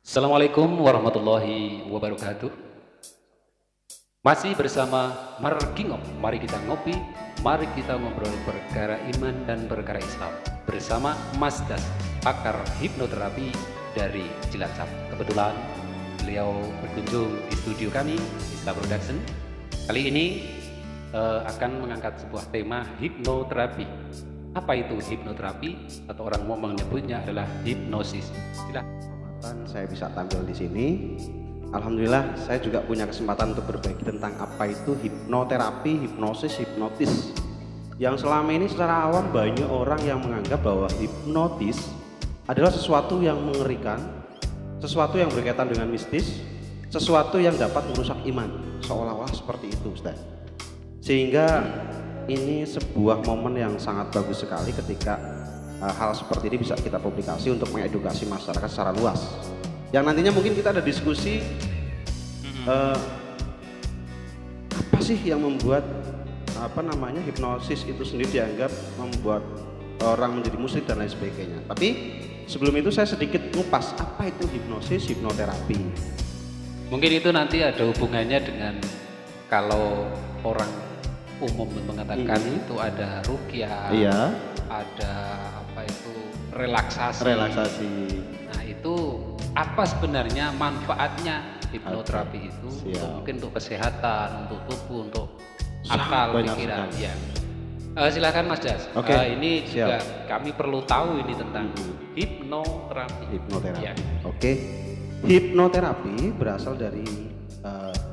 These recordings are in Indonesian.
Assalamualaikum warahmatullahi wabarakatuh. Masih bersama Margingop, mari kita ngopi, mari kita ngobrol perkara iman dan perkara Islam bersama Mas Das, pakar hipnoterapi dari Cilacap. Kebetulan beliau berkunjung di studio kami, Islam Production. Kali ini akan mengangkat sebuah tema hipnoterapi. Apa itu hipnoterapi? Atau orang mau menyebutnya adalah hipnosis. Silakan. Saya bisa tampil di sini. Alhamdulillah saya juga punya kesempatan untuk berbagi tentang apa itu hipnoterapi, hipnosis, hipnotis. Yang selama ini secara awam banyak orang yang menganggap bahwa hipnotis adalah sesuatu yang mengerikan, sesuatu yang berkaitan dengan mistis, sesuatu yang dapat merusak iman, seolah-olah seperti itu, Ustaz. Sehingga ini sebuah momen yang sangat bagus sekali ketika hal seperti ini bisa kita publikasi untuk mengedukasi masyarakat secara luas. Yang nantinya mungkin kita ada diskusi apa sih yang membuat hipnosis itu sendiri dianggap membuat orang menjadi musyrik dan lain sebagainya. Tapi sebelum itu saya sedikit ngupas apa itu hipnosis, hipnoterapi. Mungkin itu nanti ada hubungannya dengan kalau orang umum mengatakan itu ada ruqyah, iya, ada apa itu relaksasi. Nah itu apa sebenarnya manfaatnya hipnoterapi itu? Mungkin untuk kesehatan, untuk tubuh, untuk akal, pikiran. Ya. Silakan Mas Das. Ini juga kami perlu tahu ini tentang hipnoterapi. Hipnoterapi. Ya. Hipnoterapi berasal dari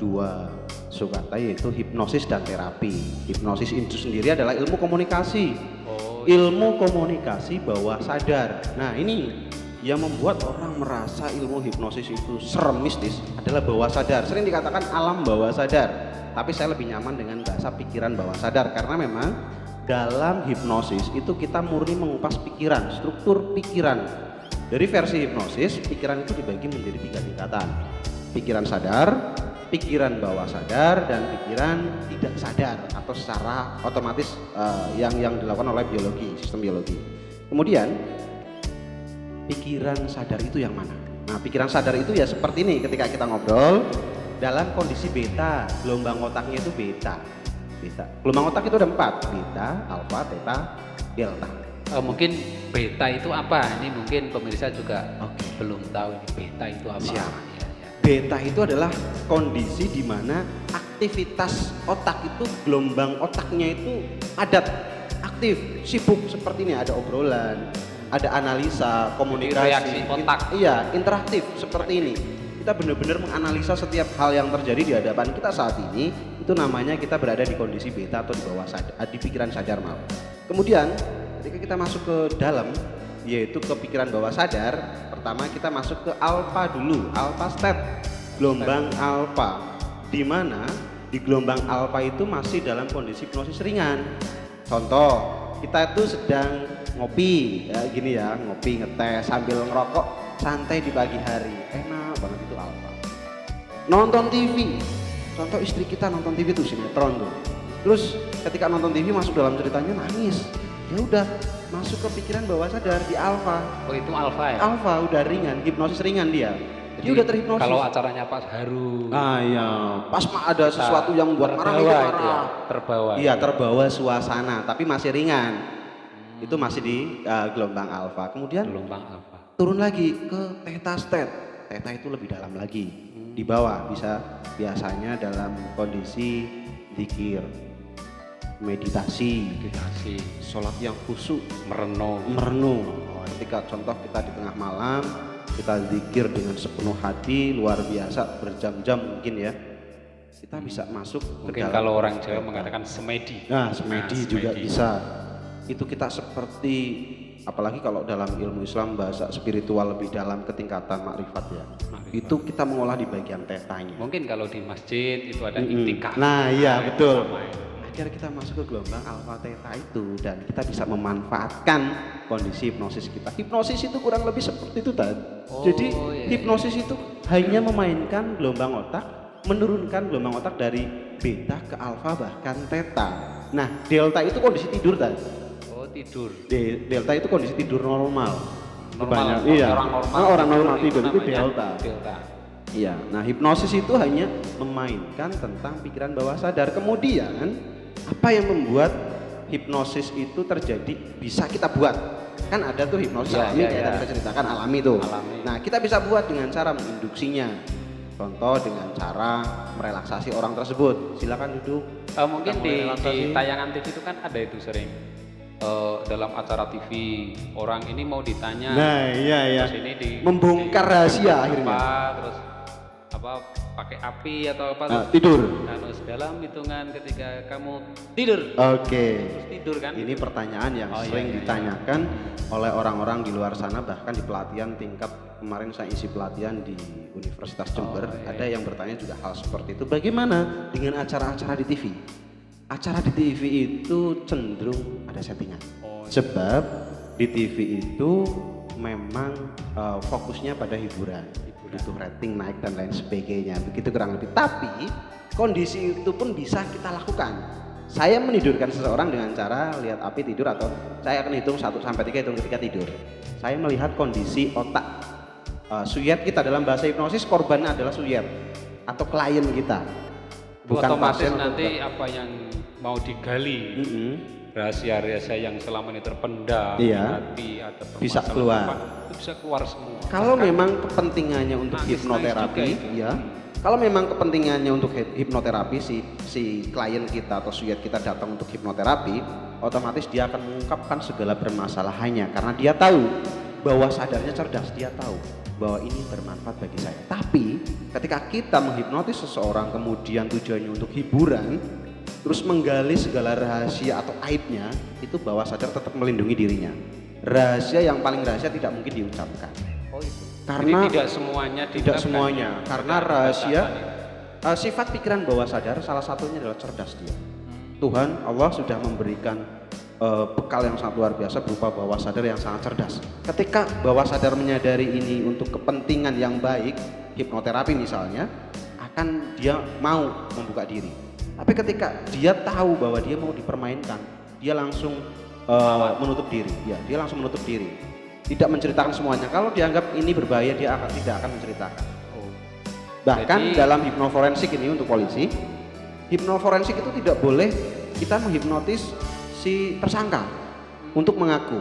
dua sukata, yaitu hipnosis dan terapi. Hipnosis itu sendiri adalah ilmu komunikasi. Ilmu komunikasi bawah sadar. Nah, ini yang membuat orang merasa ilmu hipnosis itu serem, mistis adalah bawah sadar. Sering dikatakan alam bawah sadar, tapi saya lebih nyaman dengan bahasa pikiran bawah sadar karena memang dalam hipnosis itu kita murni mengupas pikiran, struktur pikiran. Dari versi hipnosis, pikiran itu dibagi menjadi 3 tingkatan. Pikiran sadar, pikiran bawah sadar, dan pikiran tidak sadar atau secara otomatis yang dilakukan oleh biologi, sistem biologi. Kemudian pikiran sadar itu yang mana? Nah, pikiran sadar itu ya seperti ini ketika kita ngobrol dalam kondisi beta, gelombang otaknya itu beta. Gelombang otak itu ada 4, beta, alfa, theta, delta. Mungkin beta itu apa? Ini mungkin pemirsa juga belum tahu ini beta itu apa. Siap. Beta itu adalah kondisi di mana aktivitas otak itu, gelombang otaknya itu padat, aktif, sibuk seperti ini, ada obrolan, ada analisa, komunikasi, reaksi otak. Iya, interaktif seperti ini. Kita benar-benar menganalisa setiap hal yang terjadi di hadapan kita saat ini. Itu namanya kita berada di kondisi beta atau di bawah sadar, di pikiran sadar maaf. Kemudian ketika kita masuk ke dalam, yaitu ke pikiran bawah sadar, pertama kita masuk ke alfa dulu, alfa state, gelombang alfa, di mana di gelombang alfa itu masih dalam kondisi hipnosis ringan. Contoh, kita itu sedang ngopi, ya gini ya, ngopi ngetes sambil ngerokok santai di pagi hari, enak banget, itu alfa. Nonton TV, contoh istri kita nonton TV tuh sinetron tuh, terus ketika nonton TV masuk dalam ceritanya nangis, ya udah masuk ke pikiran bawah sadar di alfa. Oh itu alfa ya? Alfa udah ringan, hipnosis ringan dia. Jadi, dia udah terhipnosis. Kalau acaranya pas haru. Iya, pas ada sesuatu yang membuat marah itu marah. Itu ya, terbawa. Iya, terbawa suasana, tapi masih ringan. Itu masih di gelombang alfa. Kemudian gelombang alfa. Turun lagi ke theta state. Theta itu lebih dalam lagi. Di bawah biasanya dalam kondisi zikir, meditasi, sholat yang khusyuk, merenung. Ketika contoh kita di tengah malam, kita zikir dengan sepenuh hati, luar biasa, berjam-jam mungkin ya, kita bisa masuk mungkin kalau orang Jawa mengatakan semedi. Nah, semedi juga bisa. Itu kita seperti, apalagi kalau dalam ilmu Islam bahasa spiritual lebih dalam ke tingkatan makrifat ya. Itu kita mengolah di bagian tetanya. Mungkin kalau di masjid itu ada iktikaf. Nah iya betul. Akhirnya kita masuk ke gelombang alfa theta itu dan kita bisa memanfaatkan kondisi hipnosis kita. Hipnosis itu kurang lebih seperti itu tadi. Jadi hipnosis itu hanya memainkan gelombang otak, menurunkan gelombang otak dari beta ke alfa bahkan theta. Nah delta itu kondisi tidur tadi. Tidur. Delta itu kondisi tidur normal. normal, iya. orang normal, Orang normal tidur itu namanya delta. delta. Iya, nah hipnosis itu hanya memainkan tentang pikiran bawah sadar. Kemudian apa yang membuat hipnosis itu terjadi bisa kita buat? Kan ada tuh hipnosis Iya, alami iya, kayak iya. tadi saya ceritakan alami tuh. Alami. Nah kita bisa buat dengan cara menginduksinya. Contoh dengan cara merelaksasi orang tersebut. Silakan duduk. Mungkin Kita di merelaksasi. tayangan TV itu kan ada itu sering dalam acara TV orang ini mau ditanya, Nah iya. terus ini Membongkar rahasia akhirnya. terus apa pakai api atau apa Nah, terus tidur. harus dalam hitungan ketika kamu tidur Oke. terus tidur kan. Ini pertanyaan yang Oh, iya, sering iya, ditanyakan oleh orang-orang di luar sana, bahkan di pelatihan tingkat kemarin saya isi pelatihan di Universitas Jember. iya, Ada yang bertanya juga hal seperti itu. Bagaimana dengan acara-acara di TV? Acara di TV itu cenderung ada settingan. Oh, iya. Sebab di TV itu memang fokusnya pada hiburan. Butuh rating naik dan lain sebagainya. Begitu kurang lebih. Tapi kondisi itu pun bisa kita lakukan. Saya menidurkan seseorang dengan cara lihat api tidur, atau saya akan hitung 1 sampai 3, hitung ketika tidur. Saya melihat kondisi otak. Suyet kita dalam bahasa hipnosis, korbannya adalah suyet atau klien kita. Bukan otomatis pasien. nanti apa yang mau digali, rahasia-rahasia yang selama ini terpendam di Iya. hati atau Bisa permasalahan keluar. apa, itu bisa keluar semua. Kalau Bahkan memang kepentingannya untuk nangis-nangis hipnoterapi, juga itu. ya. Kalau memang kepentingannya untuk hipnoterapi, si klien kita atau suyet kita datang untuk hipnoterapi, otomatis dia akan mengungkapkan segala permasalahannya karena dia tahu bahwa sadarnya cerdas, dia tahu bahwa ini bermanfaat bagi saya. Tapi ketika kita menghipnotis seseorang kemudian tujuannya untuk hiburan, terus menggali segala rahasia atau aibnya, itu bawah sadar tetap melindungi dirinya. Rahasia yang paling rahasia tidak mungkin diucapkan. Oh itu. Karena Jadi tidak semuanya tidak diungkapkan. semuanya, karena Ada rahasia batasan sifat pikiran bawah sadar salah satunya adalah cerdas dia. Tuhan Allah sudah memberikan bekal yang sangat luar biasa berupa bawah sadar yang sangat cerdas. Ketika bawah sadar menyadari ini untuk kepentingan yang baik, hipnoterapi misalnya, akan dia mau membuka diri. Tapi ketika dia tahu bahwa dia mau dipermainkan, dia langsung menutup diri. Ya, dia langsung menutup diri. Tidak menceritakan semuanya. Kalau dianggap ini berbahaya, dia tidak akan menceritakan. Oh. Bahkan Jadi- dalam hipnoforensik ini untuk polisi, hipnoforensik itu tidak boleh kita menghipnotis si tersangka untuk mengaku,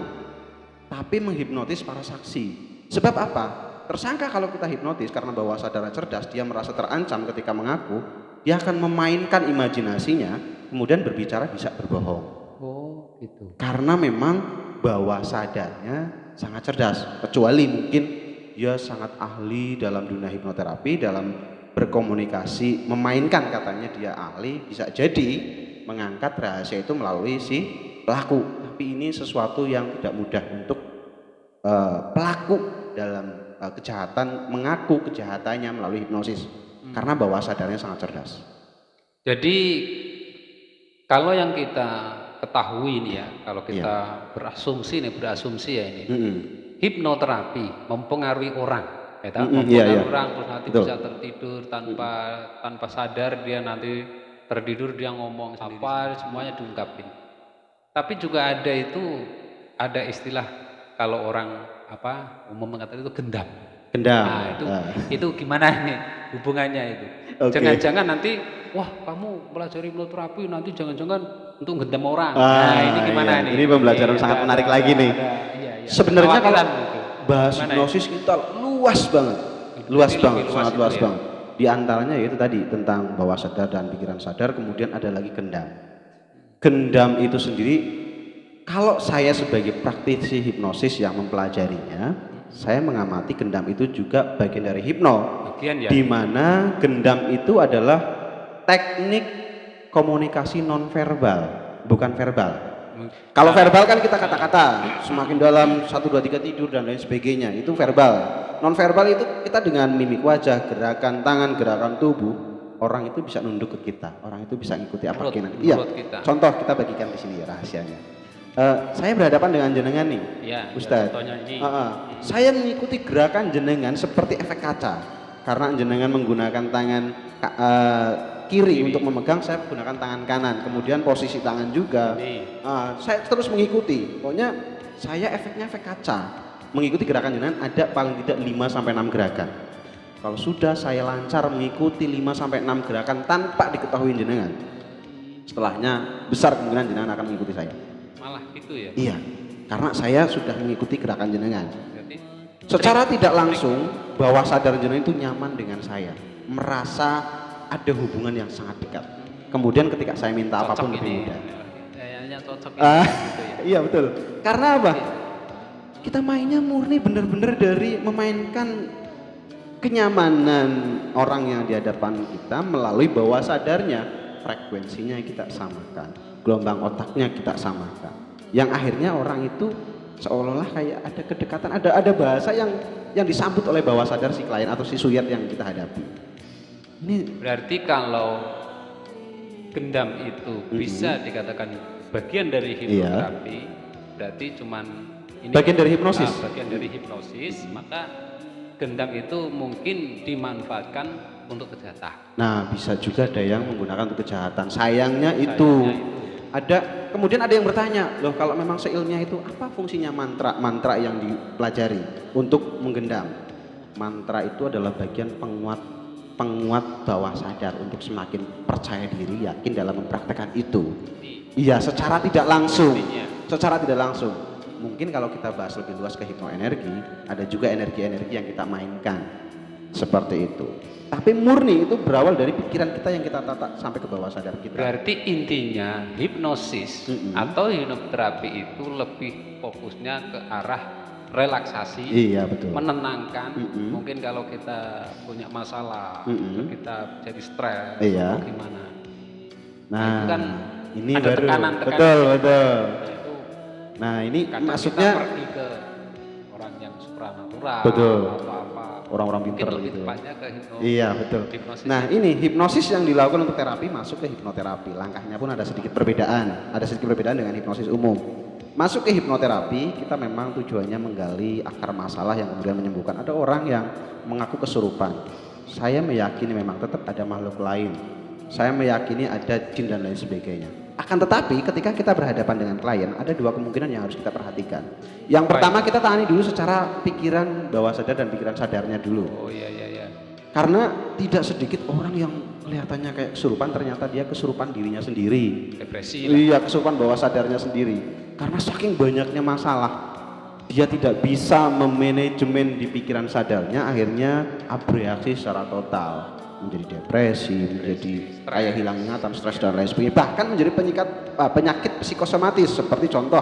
tapi menghipnotis para saksi. Sebab apa? Tersangka kalau kita hipnotis karena bawah sadar cerdas, dia merasa terancam ketika mengaku, dia akan memainkan imajinasinya, kemudian berbicara bisa berbohong. Oh gitu. Karena memang bawah sadarnya sangat cerdas, kecuali mungkin dia sangat ahli dalam dunia hipnoterapi, dalam berkomunikasi, memainkan, katanya dia ahli, bisa jadi mengangkat rahasia itu melalui si pelaku. Tapi ini sesuatu yang tidak mudah untuk pelaku dalam kejahatan mengaku kejahatannya melalui hipnosis, karena bawah sadarnya sangat cerdas. Jadi kalau yang kita ketahui ini ya, kalau kita berasumsi ya ini, hipnoterapi mempengaruhi orang, ya tak? Mempengaruhi orang terus nanti Betul. bisa tertidur tanpa sadar, dia nanti tertidur dia ngomong apa semuanya diungkapin. Tapi juga ada istilah kalau orang umum mengatakan itu gendam. Gendam. Nah, itu gimana nih hubungannya itu? Oke. Jangan-jangan nanti wah kamu pelajari hipnoterapi nanti jangan-jangan untuk gendam orang. Ah, Nah, ini gimana iya. nih? Ini pembelajaran sangat menarik lagi nih. Iya. Sebenarnya kalau Kekhawatiran gitu. bahas Gimana hipnosis kita luas banget, luas Lebih banget, luas sangat itu luas ya. banget. Di antaranya yaitu tadi tentang bawah sadar dan pikiran sadar, kemudian ada lagi gendam. Gendam itu sendiri, kalau saya sebagai praktisi hipnosis yang mempelajarinya, saya mengamati gendam itu juga bagian dari hipno. Bagian ya. Di mana gendam itu adalah teknik komunikasi nonverbal, bukan verbal. Kalau verbal kan kita kata-kata, semakin dalam 1, 2, 3 tidur dan lain sebagainya, itu verbal. Nonverbal itu kita dengan mimik wajah, gerakan tangan, gerakan tubuh, orang itu bisa nunduk ke kita, orang itu bisa ngikuti apa Menurut- kita. Iya. menurut kita. Contoh kita bagikan di sini ya rahasianya. Saya berhadapan dengan jenengan nih, Iya, Ustadz. contohnya ini. Saya mengikuti gerakan jenengan seperti efek kaca, karena jenengan menggunakan tangan kiri untuk memegang, saya menggunakan tangan kanan, kemudian posisi tangan juga. Ini. Saya terus mengikuti, pokoknya saya efeknya efek kaca. mengikuti gerakan jenengan ada paling tidak 5 sampai 6 gerakan. Kalau sudah saya lancar mengikuti 5 sampai 6 gerakan tanpa diketahui jenengan, setelahnya besar kemungkinan jenengan akan mengikuti saya. Malah gitu ya. Iya, karena saya sudah mengikuti gerakan jenengan. Berarti Secara tidak langsung bawah sadar jenengan itu nyaman dengan saya, merasa ada hubungan yang sangat dekat. Kemudian ketika saya minta cocok apapun lebih ini. mudah. Kayaknya cocok Ah, gitu ya. iya betul. Karena apa? Kita mainnya murni benar-benar dari memainkan kenyamanan orang yang di hadapan kita melalui bawah sadarnya, frekuensinya kita samakan, gelombang otaknya kita samakan. Yang akhirnya orang itu seolah-olah kayak ada kedekatan, ada bahasa yang disambut oleh bawah sadar si klien atau si suyat yang kita hadapi. Ini Berarti kalau gendam itu bisa dikatakan bagian dari hipnoterapi, berarti cuman ini bagian dari hipnosis. bagian dari hipnosis, maka gendam itu mungkin dimanfaatkan untuk kejahatan. Nah, bisa juga ada yang menggunakan untuk kejahatan. Sayangnya itu. Kemudian ada yang bertanya, loh kalau memang seilmiah itu apa fungsinya mantra yang dipelajari untuk menggendam? Mantra itu adalah bagian penguat bawah sadar untuk semakin percaya diri, yakin dalam mempraktekkan itu. Iya, secara tidak langsung. Secara tidak langsung. Mungkin kalau kita bahas lebih luas ke hipnoenergi, ada juga energi-energi yang kita mainkan. Seperti itu. Tapi murni itu berawal dari pikiran kita yang kita tata sampai ke bawah sadar kita. Berarti intinya hipnosis atau hipnoterapi itu lebih fokusnya ke arah relaksasi, Iya betul. menenangkan. Mungkin kalau kita punya masalah, kita jadi stres, Iya. atau gimana. Nah, itu kan ini ada baru tekanan-tekanan. betul. Itu Nah, ini kadang maksudnya kita pergi ke orang yang supranatural, Betul. apa-apa. orang-orang Mungkin pinter lebih gitu. tepatnya ke Iya betul. hipnosis. Nah ini hipnosis yang dilakukan untuk terapi masuk ke hipnoterapi. Langkahnya pun ada sedikit perbedaan. Ada sedikit perbedaan dengan hipnosis umum. Masuk ke hipnoterapi kita memang tujuannya menggali akar masalah yang kemudian menyembuhkan. Ada orang yang mengaku kesurupan. Saya meyakini memang tetap ada makhluk lain. Saya meyakini ada jin dan lain sebagainya. Akan tetapi ketika kita berhadapan dengan klien ada dua kemungkinan yang harus kita perhatikan. Yang pertama kita tangani dulu secara pikiran bawah sadar dan pikiran sadarnya dulu. Oh iya. Karena tidak sedikit orang yang kelihatannya kayak kesurupan ternyata dia kesurupan dirinya sendiri. Depresi lah. Iya, kesurupan bawah sadarnya sendiri. Karena saking banyaknya masalah, dia tidak bisa memanajemen di pikiran sadarnya, akhirnya bereaksi secara total. Menjadi depresi, menjadi kayak hilang ingatan, stres dan lain sebagainya. Bahkan menjadi penyakit psikosomatis seperti contoh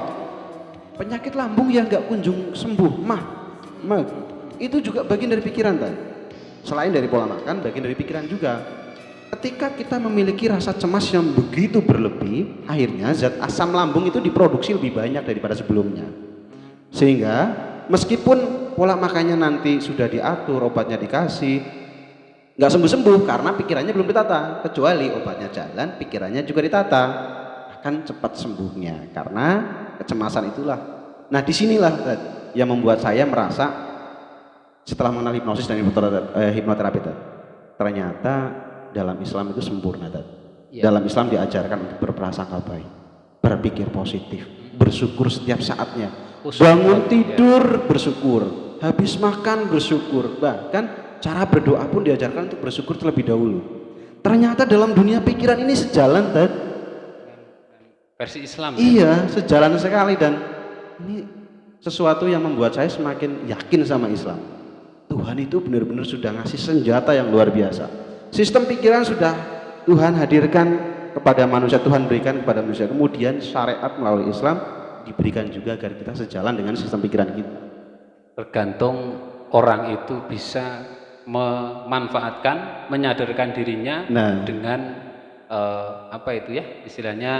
penyakit lambung yang nggak kunjung sembuh, mah. Itu juga bagian dari pikiran tadi. Selain dari pola makan, bagian dari pikiran juga. Ketika kita memiliki rasa cemas yang begitu berlebih, akhirnya zat asam lambung itu diproduksi lebih banyak daripada sebelumnya. Sehingga meskipun pola makannya nanti sudah diatur, obatnya dikasih, nggak sembuh-sembuh karena pikirannya belum ditata. Kecuali obatnya jalan, pikirannya juga ditata, akan cepat sembuhnya karena kecemasan itulah. Nah disinilah yang membuat saya merasa setelah mengenal hipnosis dan hipnoterapi ternyata dalam Islam itu sempurna. Dalam Islam diajarkan untuk berprasangka baik, berpikir positif, bersyukur setiap saatnya, bangun tidur bersyukur, habis makan bersyukur, bahkan cara berdoa pun diajarkan untuk bersyukur terlebih dahulu. Ternyata dalam dunia pikiran ini sejalan versi Islam. Iya, sejalan sekali dan ini sesuatu yang membuat saya semakin yakin sama Islam. Tuhan itu benar-benar sudah ngasih senjata yang luar biasa. Sistem pikiran sudah Tuhan hadirkan kepada manusia, Tuhan berikan kepada manusia. Kemudian syariat melalui Islam diberikan juga agar kita sejalan dengan sistem pikiran kita. Tergantung orang itu bisa memanfaatkan, menyadarkan dirinya dengan apa itu ya istilahnya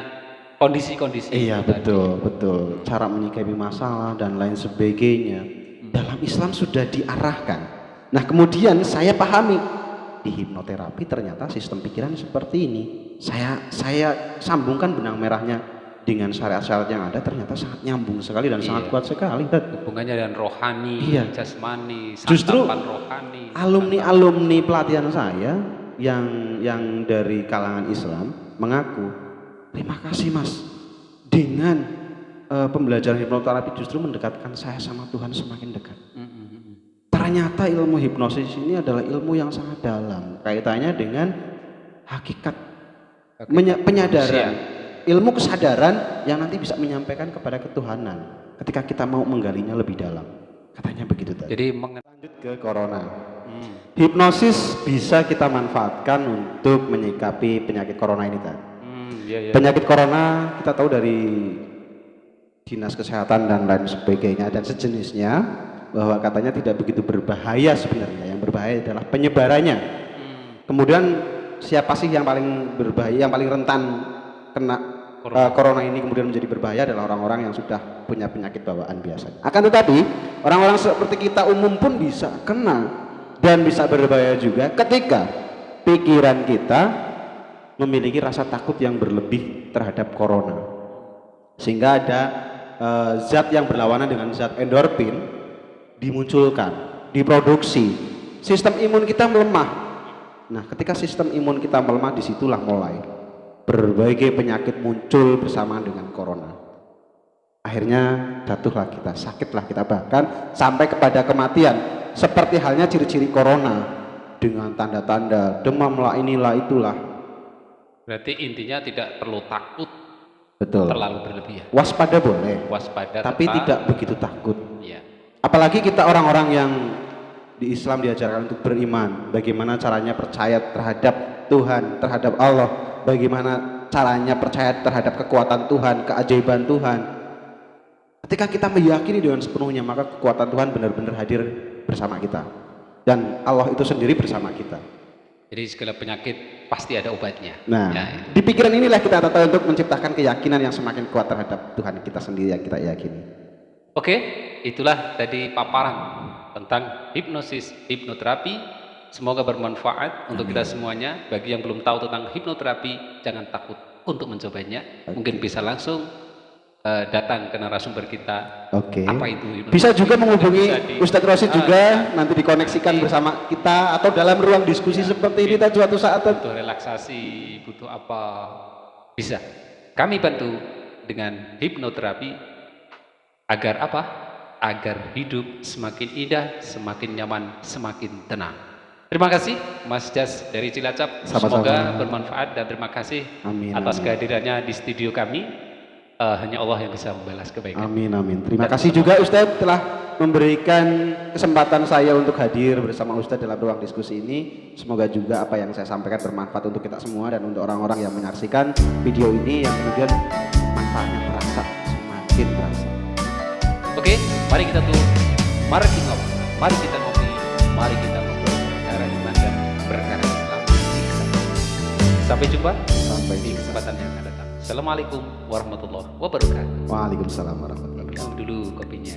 kondisi-kondisi. Iya betul. Cara menyikapi masalah dan lain sebagainya dalam Islam sudah diarahkan. Nah kemudian saya pahami di hipnoterapi ternyata sistem pikiran seperti ini. Saya sambungkan benang merahnya dengan syariat-syariat yang ada, ternyata sangat nyambung sekali dan sangat kuat sekali. Hubungannya dengan rohani, jasmani, justru santapan rohani. Alumni pelatihan saya yang dari kalangan Islam mengaku, terima kasih Mas, dengan pembelajaran hipnoterapi justru mendekatkan saya sama Tuhan semakin dekat. Ternyata ilmu hipnosis ini adalah ilmu yang sangat dalam kaitannya dengan hakikat penyadaran, ilmu kesadaran yang nanti bisa menyampaikan kepada ketuhanan ketika kita mau menggalinya lebih dalam. Katanya begitu tadi. Jadi lanjut ke corona. Hipnosis bisa kita manfaatkan untuk menyikapi penyakit corona ini tadi. Penyakit corona kita tahu dari dinas kesehatan dan lain sebagainya dan sejenisnya bahwa katanya tidak begitu berbahaya sebenarnya. Yang berbahaya adalah penyebarannya. Kemudian siapa sih yang paling berbahaya, yang paling rentan kena corona ini kemudian menjadi berbahaya adalah orang-orang yang sudah punya penyakit bawaan biasanya. Akan tetapi orang-orang seperti kita umum pun bisa kena dan bisa berbahaya juga ketika pikiran kita memiliki rasa takut yang berlebih terhadap corona, sehingga ada zat yang berlawanan dengan zat endorfin dimunculkan, diproduksi, sistem imun kita melemah. Nah, ketika sistem imun kita melemah, disitulah mulai berbagai penyakit muncul bersamaan dengan corona. Akhirnya jatuhlah kita, sakitlah kita, bahkan sampai kepada kematian. Seperti halnya ciri-ciri corona dengan tanda-tanda demam lah, inilah itulah. Berarti intinya tidak perlu takut. Betul. Terlalu berlebihan. Waspada boleh. Waspada. Tapi tidak begitu takut. Iya. Apalagi kita orang-orang yang di Islam diajarkan untuk beriman. Bagaimana caranya percaya terhadap Tuhan, terhadap Allah. Bagaimana caranya percaya terhadap kekuatan Tuhan, keajaiban Tuhan. Ketika kita meyakini dengan sepenuhnya, maka kekuatan Tuhan benar-benar hadir bersama kita. Dan Allah itu sendiri bersama kita. Jadi segala penyakit pasti ada obatnya. Nah, ya, di pikiran inilah kita tata untuk menciptakan keyakinan yang semakin kuat terhadap Tuhan kita sendiri yang kita yakini. Oke, itulah tadi paparan tentang hipnosis, hipnoterapi. Semoga bermanfaat untuk kita semuanya. Bagi yang belum tahu tentang hipnoterapi, jangan takut untuk mencobanya. Mungkin bisa langsung datang ke narasumber kita. Oke. Apa itu hipnoterapi? Bisa juga menghubungi Ustadz Rosid juga, nanti dikoneksikan bersama kita atau dalam ruang diskusi seperti ini suatu saat. Butuh relaksasi, butuh apa, bisa. Kami bantu dengan hipnoterapi agar apa? Agar hidup semakin indah, semakin nyaman, semakin tenang. Terima kasih Mas Jas dari Cilacap. Sama-sama. Semoga bermanfaat dan terima kasih Amin, atas amin. kehadirannya di studio kami. Hanya Allah yang bisa membalas kebaikan. Amin, amin. Terima kasih juga Ustadz telah memberikan kesempatan saya untuk hadir bersama Ustadz dalam ruang diskusi ini. Semoga juga apa yang saya sampaikan bermanfaat untuk kita semua dan untuk orang-orang yang menyaksikan video ini, yang kemudian manfaatnya terasa, semakin terasa. Oke, mari kita tuh marketing up. Mari kita ngopi, mari kita ngobrol perkara iman dan perkara Islam. Sampai jumpa di kesempatan yang akan datang. Assalamualaikum warahmatullahi wabarakatuh. Waalaikumsalam warahmatullahi wabarakatuh. Minum dulu kopinya.